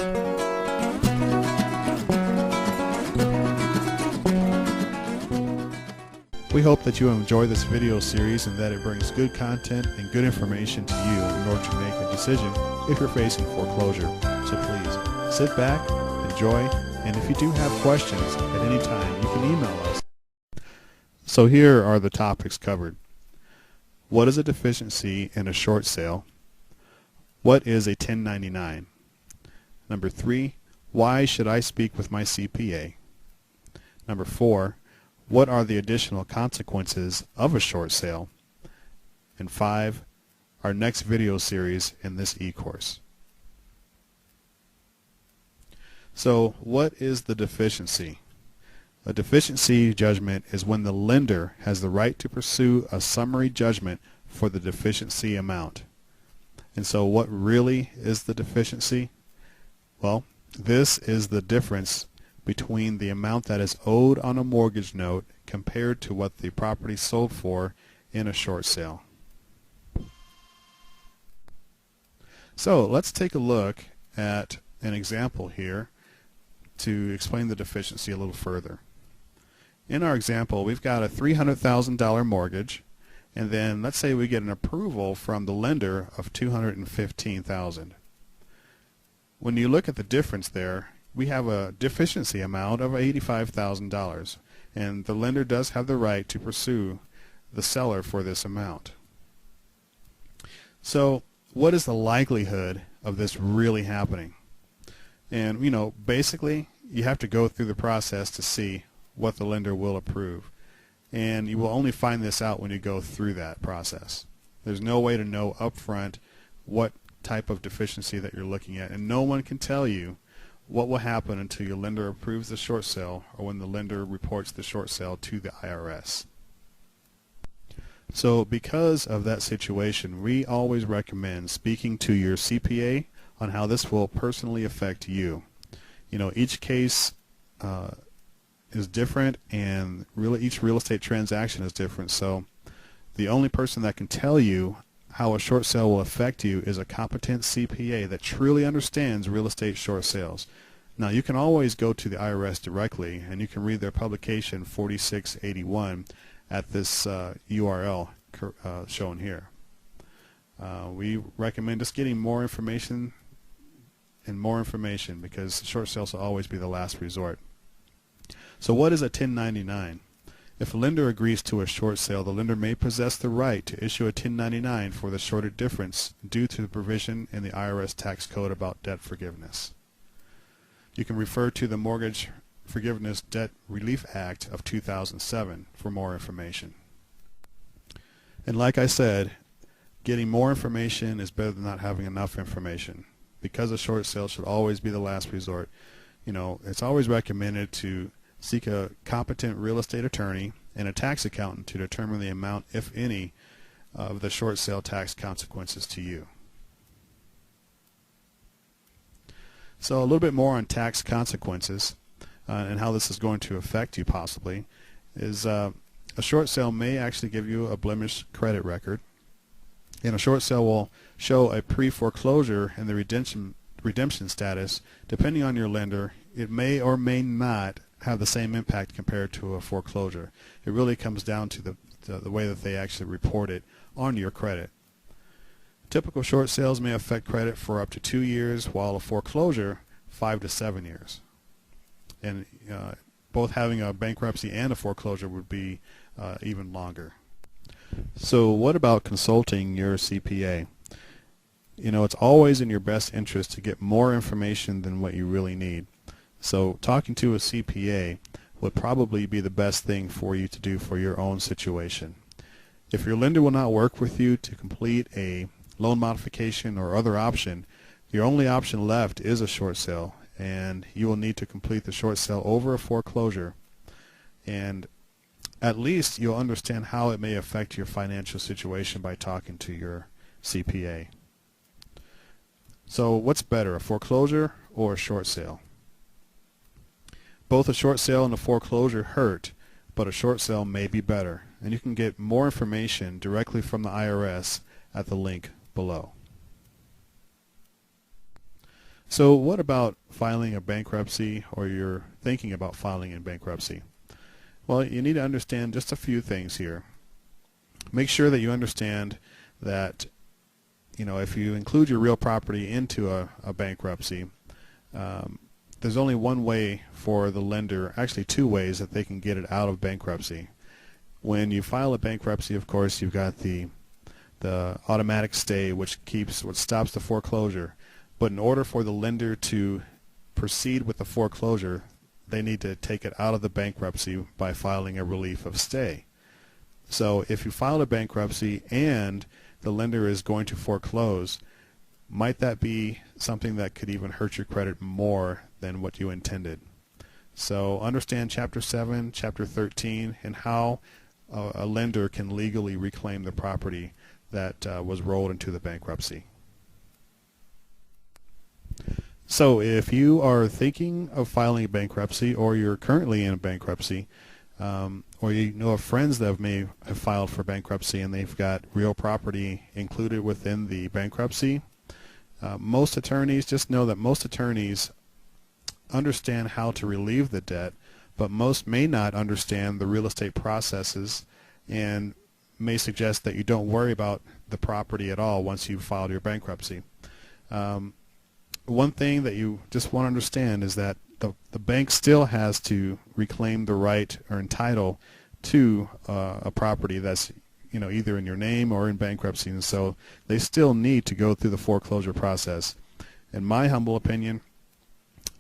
We hope that you enjoy this video series and that it brings good content and good information to you in order to make a decision if you're facing foreclosure. So please sit back, enjoy, and if you do have questions at any time, you can email us. So here are the topics covered. What is a deficiency in a short sale? What is a 1099? Number 3, why should I speak with my CPA? Number 4, what are the additional consequences of a short sale? And 5, our next video series in this e-course. So what is the deficiency? A deficiency judgment is when the lender has the right to pursue a summary judgment for the deficiency amount. And so what really is the deficiency? Well, this is the difference between the amount that is owed on a mortgage note compared to what the property sold for in a short sale. So let's take a look at an example here to explain the deficiency a little further. In our example, we've got a $300,000 mortgage, and then let's say we get an approval from the lender of $215,000. When you look at the difference there, we have a deficiency amount of $85,000, and the lender does have the right to pursue the seller for this amount. So what is the likelihood of this really happening? And basically you have to go through the process to see what the lender will approve, and you will only find this out when you go through that process. There's no way to know upfront what type of deficiency that you're looking at, and no one can tell you what will happen until your lender approves the short sale or when the lender reports the short sale to the IRS. So because of that situation, we always recommend speaking to your CPA on how this will personally affect you. Each case is different, and really each real estate transaction is different, so the only person that can tell you how a short sale will affect you is a competent CPA that truly understands real estate short sales. Now you can always go to the IRS directly, and you can read their publication 4681 at this URL shown here. We recommend just getting more information and more information, because short sales will always be the last resort. So what is a 1099? If a lender agrees to a short sale, the lender may possess the right to issue a 1099 for the shorted difference due to the provision in the IRS tax code about debt forgiveness. You can refer to the Mortgage Forgiveness Debt Relief Act of 2007 for more information. And like I said, getting more information is better than not having enough information, because a short sale should always be the last resort. It's always recommended to seek a competent real estate attorney and a tax accountant to determine the amount, if any, of the short sale tax consequences to you. So a little bit more on tax consequences and how this is going to affect you possibly is a short sale may actually give you a blemished credit record, and a short sale will show a pre-foreclosure and the redemption status. Depending on your lender, it may or may not have the same impact compared to a foreclosure. It really comes down to the way that they actually report it on your credit. Typical short sales may affect credit for up to 2 years, while a foreclosure 5 to 7 years. And both having a bankruptcy and a foreclosure would be even longer. So what about consulting your CPA? It's always in your best interest to get more information than what you really need. So talking to a CPA would probably be the best thing for you to do for your own situation. If your lender will not work with you to complete a loan modification or other option, your only option left is a short sale, and you will need to complete the short sale over a foreclosure. And at least you'll understand how it may affect your financial situation by talking to your CPA. So what's better, a foreclosure or a short sale? Both a short sale and a foreclosure hurt, but a short sale may be better. And you can get more information directly from the IRS at the link below. So what about filing a bankruptcy, or you're thinking about filing in bankruptcy? Well, you need to understand just a few things here. Make sure that you understand that, if you include your real property into a bankruptcy, there's only one way for the lender, actually two ways that they can get it out of bankruptcy. When you file a bankruptcy, of course, you've got the automatic stay, which stops the foreclosure. But in order for the lender to proceed with the foreclosure, they need to take it out of the bankruptcy by filing a relief of stay. So if you filed a bankruptcy and the lender is going to foreclose, might that be something that could even hurt your credit more than what you intended? So understand Chapter 7, Chapter 13, and how a lender can legally reclaim the property that was rolled into the bankruptcy. So if you are thinking of filing a bankruptcy, or you're currently in a bankruptcy, or you know of friends that may have filed for bankruptcy and they've got real property included within the bankruptcy, just know that most attorneys understand how to relieve the debt, but most may not understand the real estate processes and may suggest that you don't worry about the property at all once you've filed your bankruptcy. One thing that you just want to understand is that the bank still has to reclaim the right or entitle to a property that's either in your name or in bankruptcy, and so they still need to go through the foreclosure process. In my humble opinion,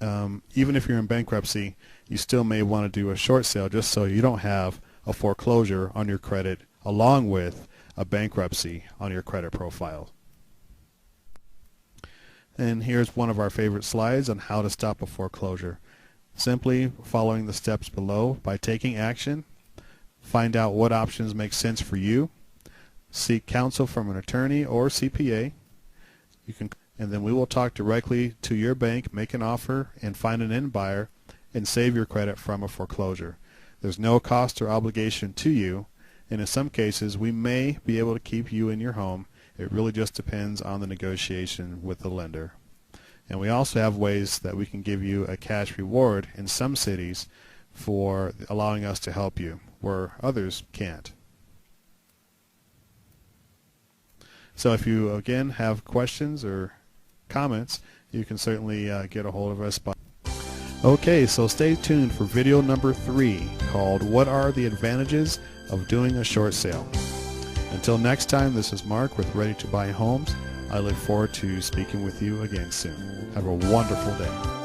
even if you're in bankruptcy, you still may want to do a short sale just so you don't have a foreclosure on your credit along with a bankruptcy on your credit profile. And here's one of our favorite slides on how to stop a foreclosure. Simply following the steps below by taking action. Find out what options make sense for you. Seek counsel from an attorney or CPA. And then we will talk directly to your bank, make an offer, and find an end buyer, and save your credit from a foreclosure. There's no cost or obligation to you, and in some cases we may be able to keep you in your home. It really just depends on the negotiation with the lender. And we also have ways that we can give you a cash reward in some cities for allowing us to help you where others can't. So if you again have questions or comments, you can certainly get a hold of us. Okay, so stay tuned for video number 3 called What Are the Advantages of Doing a Short Sale? Until next time, this is Mark with Ready to Buy Homes. I look forward to speaking with you again soon. Have a wonderful day.